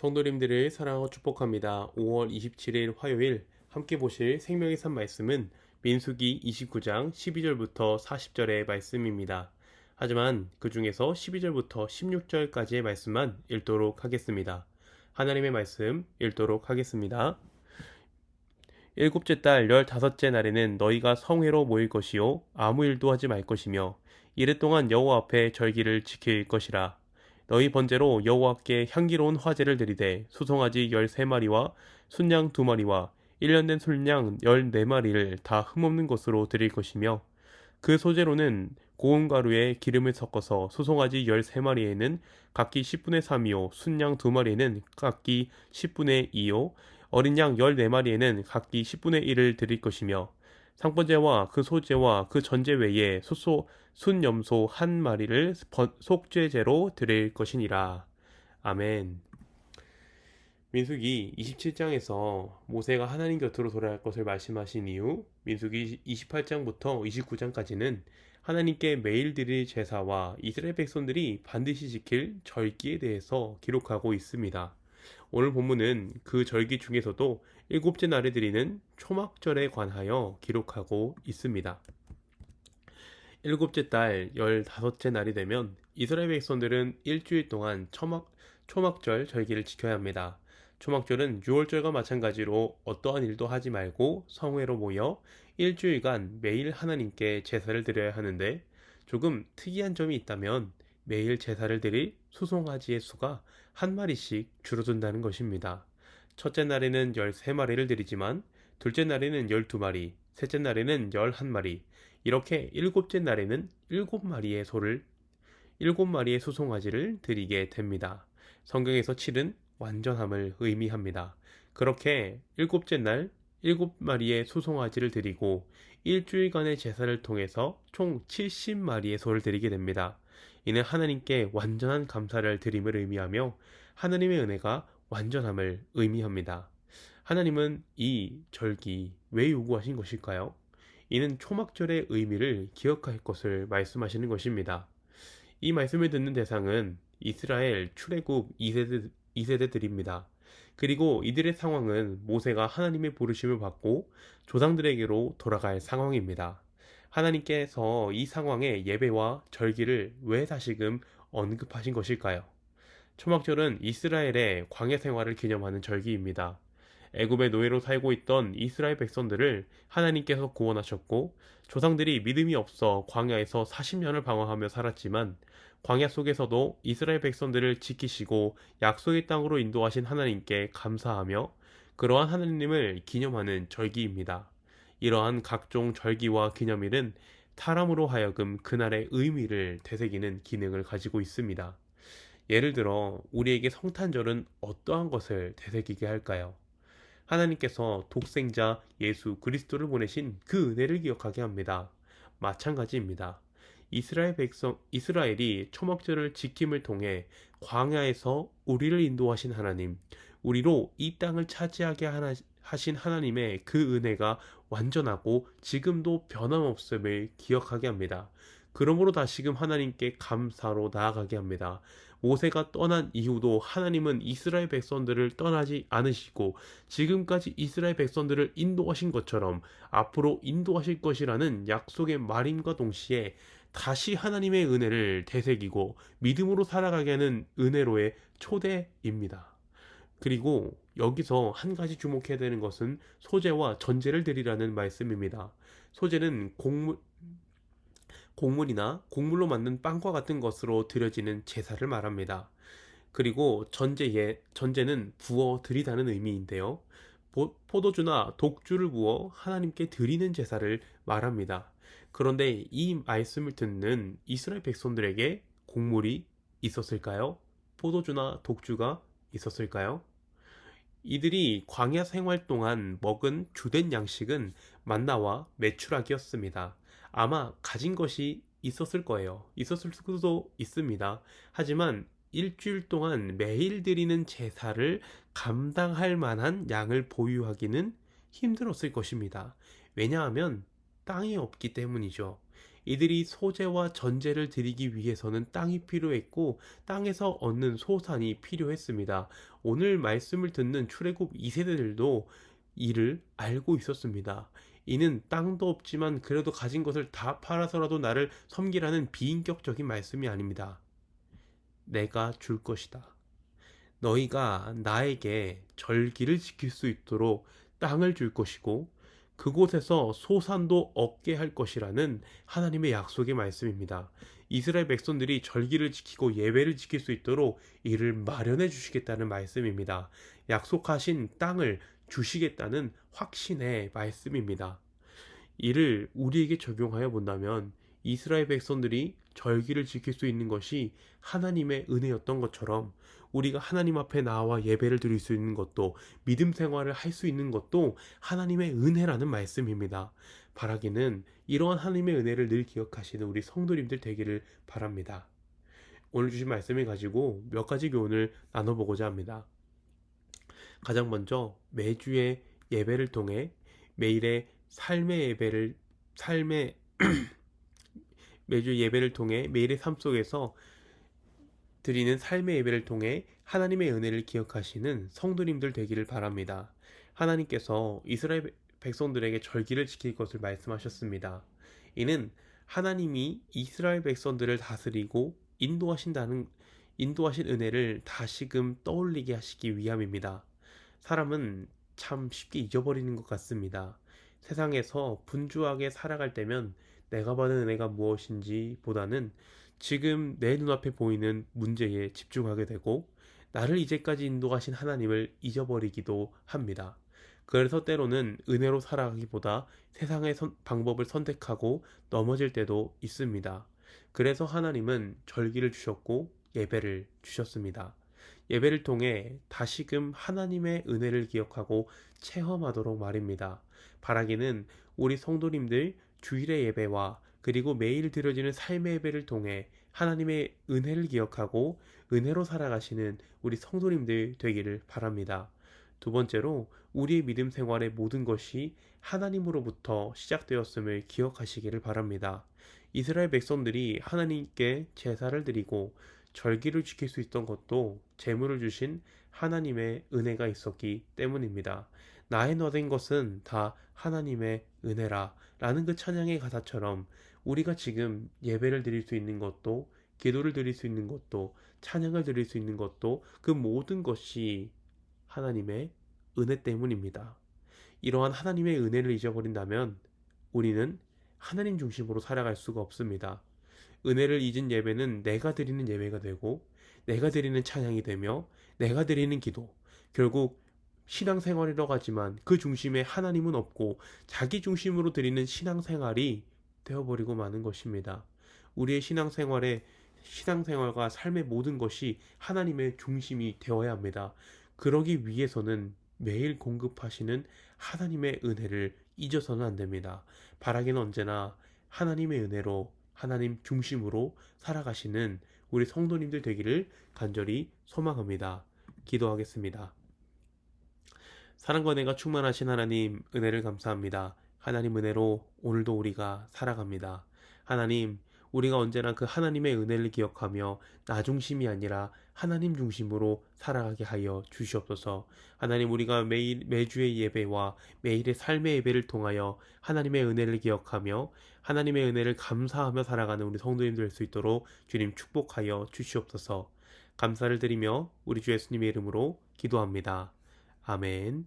성도님들을 사랑하고 축복합니다. 5월 27일 화요일 함께 보실 생명의 산 말씀은 민수기 29장 12절부터 40절의 말씀입니다. 하지만 그 중에서 12절부터 16절까지의 말씀만 읽도록 하겠습니다. 하나님의 말씀 읽도록 하겠습니다. 일곱째 달 15째 날에는 너희가 성회로 모일 것이요 아무 일도 하지 말 것이며 이래 동안 여호와 앞에 절기를 지킬 것이라. 너희 번제로 여호와께 향기로운 화제를 드리되 수송아지 13마리와 순양 2마리와 1년 된 순양 14마리를 다 흠없는 것으로 드릴 것이며 그 소재로는 고운 가루에 기름을 섞어서 수송아지 13마리에는 각기 10분의 3이요 순양 2마리에는 각기 10분의 2요 어린 양 14마리에는 각기 10분의 1을 드릴 것이며 상번제와 그 소제와 그 전제 외에 순염소 1마리를 속죄제로 드릴 것이니라. 아멘. 민수기 27장에서 모세가 하나님 곁으로 돌아갈 것을 말씀하신 이후 민수기 28장부터 29장까지는 하나님께 매일 드릴 제사와 이스라엘 백성들이 반드시 지킬 절기에 대해서 기록하고 있습니다. 오늘 본문은 그 절기 중에서도 일곱째 날에 드리는 초막절에 관하여 기록하고 있습니다. 일곱째 달 15째 날이 되면 이스라엘 백성들은 일주일 동안 초막절 절기를 지켜야 합니다. 초막절은 6월절과 마찬가지로 어떠한 일도 하지 말고 성회로 모여 일주일간 매일 하나님께 제사를 드려야 하는데 조금 특이한 점이 있다면 매일 제사를 드릴 수송아지의 수가 한 마리씩 줄어든다는 것입니다. 첫째 날에는 13마리를 드리지만 둘째 날에는 12마리, 셋째 날에는 11마리, 이렇게 일곱째 날에는 7마리의 수송아지를 드리게 됩니다. 성경에서 7은 완전함을 의미합니다. 그렇게 일곱째 날 7마리의 수송아지를 드리고 일주일간의 제사를 통해서 총 70마리의 소를 드리게 됩니다. 이는 하나님께 완전한 감사를 드림을 의미하며 하나님의 은혜가 완전함을 의미합니다. 하나님은 이 절기 왜 요구하신 것일까요? 이는 초막절의 의미를 기억할 것을 말씀하시는 것입니다. 이 말씀을 듣는 대상은 이스라엘 출애굽 2세대들입니다. 그리고 이들의 상황은 모세가 하나님의 부르심을 받고 조상들에게로 돌아갈 상황입니다. 하나님께서 이 상황에 예배와 절기를 왜 다시금 언급하신 것일까요? 초막절은 이스라엘의 광야 생활을 기념하는 절기입니다. 애굽의 노예로 살고 있던 이스라엘 백성들을 하나님께서 구원하셨고 조상들이 믿음이 없어 광야에서 40년을 방황하며 살았지만 광야 속에서도 이스라엘 백성들을 지키시고 약속의 땅으로 인도하신 하나님께 감사하며 그러한 하나님을 기념하는 절기입니다. 이러한 각종 절기와 기념일은 사람으로 하여금 그날의 의미를 되새기는 기능을 가지고 있습니다. 예를 들어 우리에게 성탄절은 어떠한 것을 되새기게 할까요? 하나님께서 독생자 예수 그리스도를 보내신 그 은혜를 기억하게 합니다. 마찬가지입니다. 이스라엘이 초막절을 지킴을 통해 광야에서 우리를 인도하신 하나님, 우리로 이 땅을 차지하게 하신 하나님의 그 은혜가 완전하고 지금도 변함없음을 기억하게 합니다. 그러므로 다시금 하나님께 감사로 나아가게 합니다. 모세가 떠난 이후도 하나님은 이스라엘 백성들을 떠나지 않으시고 지금까지 이스라엘 백성들을 인도하신 것처럼 앞으로 인도하실 것이라는 약속의 말임과 동시에 다시 하나님의 은혜를 되새기고 믿음으로 살아가게 하는 은혜로의 초대입니다. 그리고 여기서 한 가지 주목해야 되는 것은 소제와 전제를 드리라는 말씀입니다. 소제는 곡물이나 곡물로 만든 빵과 같은 것으로 드려지는 제사를 말합니다. 그리고 전제는 부어 드리다는 의미인데요. 포도주나 독주를 부어 하나님께 드리는 제사를 말합니다. 그런데 이 말씀을 듣는 이스라엘 백성들에게 곡물이 있었을까요? 포도주나 독주가 있었을까요? 이들이 광야 생활 동안 먹은 주된 양식은 만나와 메추라기였습니다. 아마 가진 것이 있었을 거예요. 있었을 수도 있습니다. 하지만 일주일 동안 매일 드리는 제사를 감당할 만한 양을 보유하기는 힘들었을 것입니다. 왜냐하면 땅이 없기 때문이죠. 이들이 소재와 전제를 드리기 위해서는 땅이 필요했고 땅에서 얻는 소산이 필요했습니다. 오늘 말씀을 듣는 출애굽 2세대들도 이를 알고 있었습니다. 이는 땅도 없지만 그래도 가진 것을 다 팔아서라도 나를 섬기라는 비인격적인 말씀이 아닙니다. 내가 줄 것이다. 너희가 나에게 절기를 지킬 수 있도록 땅을 줄 것이고 그곳에서 소산도 얻게 할 것이라는 하나님의 약속의 말씀입니다. 이스라엘 백성들이 절기를 지키고 예배를 지킬 수 있도록 이를 마련해 주시겠다는 말씀입니다. 약속하신 땅을 주시겠다는 확신의 말씀입니다. 이를 우리에게 적용하여 본다면 이스라엘 백성들이 절기를 지킬 수 있는 것이 하나님의 은혜였던 것처럼 우리가 하나님 앞에 나와 예배를 드릴 수 있는 것도 믿음 생활을 할 수 있는 것도 하나님의 은혜라는 말씀입니다. 바라기는 이러한 하나님의 은혜를 늘 기억하시는 우리 성도님들 되기를 바랍니다. 오늘 주신 말씀을 가지고 몇 가지 교훈을 나눠보고자 합니다. 가장 먼저 매주의 예배를 통해 매일의 삶의 매주 예배를 통해 매일의 삶 속에서 드리는 삶의 예배를 통해 하나님의 은혜를 기억하시는 성도님들 되기를 바랍니다. 하나님께서 이스라엘 백성들에게 절기를 지킬 것을 말씀하셨습니다. 이는 하나님이 이스라엘 백성들을 다스리고 인도하신 은혜를 다시금 떠올리게 하시기 위함입니다. 사람은 참 쉽게 잊어버리는 것 같습니다. 세상에서 분주하게 살아갈 때면 내가 받은 은혜가 무엇인지 보다는 지금 내 눈앞에 보이는 문제에 집중하게 되고 나를 이제까지 인도하신 하나님을 잊어버리기도 합니다. 그래서 때로는 은혜로 살아가기보다 세상의 방법을 선택하고 넘어질 때도 있습니다. 그래서 하나님은 절기를 주셨고 예배를 주셨습니다. 예배를 통해 다시금 하나님의 은혜를 기억하고 체험하도록 말입니다. 바라기는 우리 성도님들 주일의 예배와 그리고 매일 드려지는 삶의 예배를 통해 하나님의 은혜를 기억하고 은혜로 살아가시는 우리 성도님들 되기를 바랍니다. 두 번째로 우리의 믿음 생활의 모든 것이 하나님으로부터 시작되었음을 기억하시기를 바랍니다. 이스라엘 백성들이 하나님께 제사를 드리고 절기를 지킬 수 있던 것도 재물을 주신 하나님의 은혜가 있었기 때문입니다. 나의 너된 것은 다 하나님의 은혜라 라는 그 찬양의 가사처럼 우리가 지금 예배를 드릴 수 있는 것도 기도를 드릴 수 있는 것도 찬양을 드릴 수 있는 것도 그 모든 것이 하나님의 은혜 때문입니다. 이러한 하나님의 은혜를 잊어버린다면 우리는 하나님 중심으로 살아갈 수가 없습니다. 은혜를 잊은 예배는 내가 드리는 예배가 되고 내가 드리는 찬양이 되며 내가 드리는 기도, 결국 신앙생활이라고 하지만 그 중심에 하나님은 없고 자기 중심으로 드리는 신앙생활이 되어버리고 마는 것입니다. 우리의 신앙생활과 삶의 모든 것이 하나님의 중심이 되어야 합니다. 그러기 위해서는 매일 공급하시는 하나님의 은혜를 잊어서는 안 됩니다. 바라기는 언제나 하나님의 은혜로 하나님 중심으로 살아가시는 우리 성도님들 되기를 간절히 소망합니다. 기도하겠습니다. 사랑과 은혜가 충만하신 하나님, 은혜를 감사합니다. 하나님 은혜로 오늘도 우리가 살아갑니다. 하나님, 우리가 언제나 그 하나님의 은혜를 기억하며 나 중심이 아니라 하나님 중심으로 살아가게 하여 주시옵소서. 하나님, 우리가 매주의 예배와 매일의 삶의 예배를 통하여 하나님의 은혜를 기억하며 하나님의 은혜를 감사하며 살아가는 우리 성도님들 될 수 있도록 주님 축복하여 주시옵소서. 감사를 드리며 우리 주 예수님의 이름으로 기도합니다. 아멘.